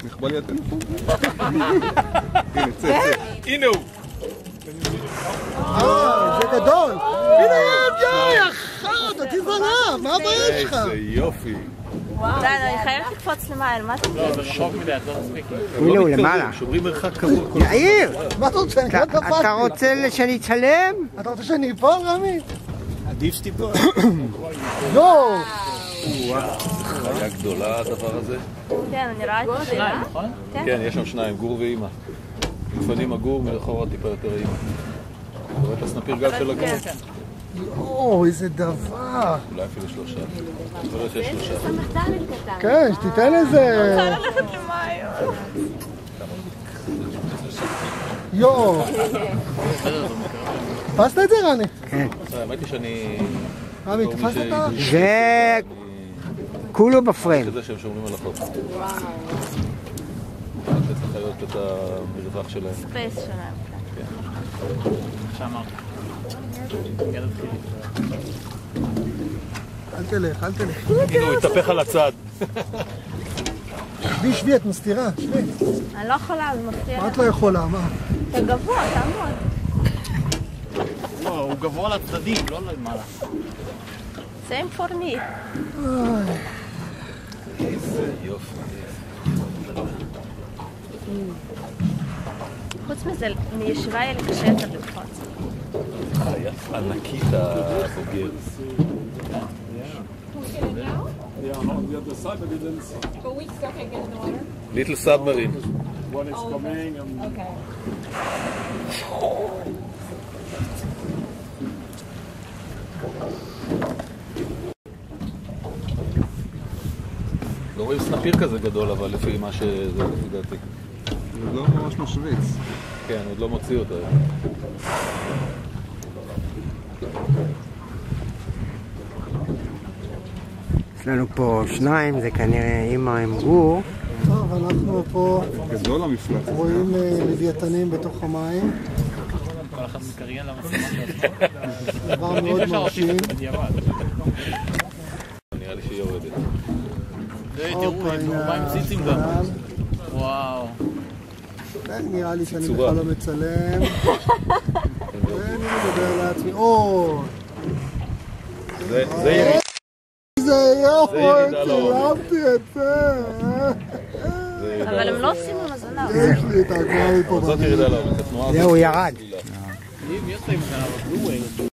נכבה לי הטלפון. הנה, צא. הנה הוא. זה גדול. הנה יואי, אחד, אותי זנב, מה הבעיה שלך? איזה יופי. די, אני חייבת לקפוץ למעלה, מה אתה לא, זה רחוק מדי, את לא תספיק. הנה הוא למעלה. שוברים מרחק קבוע. יאיר! מה אתה רוצה? אתה רוצה שאני אצלם? אתה רוצה שאני אפול, רמי? עדיף שתיפול. לא! חיה גדולה הדבר הזה. כן, אני רואה את זה. שניים, נכון? כן, יש שם שניים, גור ואימא. לפנים הגור, מאחורה טיפה יותר אימא. אתה רואה את הסנפיר גב של הגור? יואו, איזה דבר. אולי אפילו שלושה. יכול להיות שיש שלושה. כן, שתיתן איזה... רוצה ללכת למים. יואו. תפסת את זה, רני? כן. האמת היא שאני... רמי, תפסת את ה... זה כולו בפריים. כזה שהם שומרים על החוק. לתת לחיות את המרווח שלהם. ספייס שלהם. שאמרת. אל תלך, אל תלך. הנה, הוא התהפך על הצד. שבי, את מסתירה, שבי. אני לא יכולה, זה מפתיע. מה את לא יכולה, מה? אתה גבוה, תעמוד. לא, הוא גבוה לצדדים, לא למעלה. same for me. איזה יופי. חוץ מזה, מישיבה יהיה לי קשה יותר לקפוץ. חיה ענקית הבוגר. Little submarine. One is coming. Okay. לא רואים סנפיר כזה גדול, אבל לפי מה שזה, לפי דעתי. זה לא ממש משוויץ. כן, עוד לא מוציא אותו. יש לנו פה שניים, זה כנראה אמא עם גור. טוב, אנחנו פה גדול המפלט. רואים לוויתנים בתוך המים. כל אחד מקריין למצלמה שלו. דבר מאוד מרשים. נראה לי שהיא יורדת. תראו, הם מים ציצים גם. וואו. נראה לי שאני בכלל לא מצלם. ואני מדבר לעצמי. או! זה ירידה. זה יופי, צילמתי את זה. אבל הם לא עושים עם הזנב. יש לי את הגמרי פה. זאת ירידה לעומק, התנועה הזאת. זהו, ירד. מי עושה עם הזנב?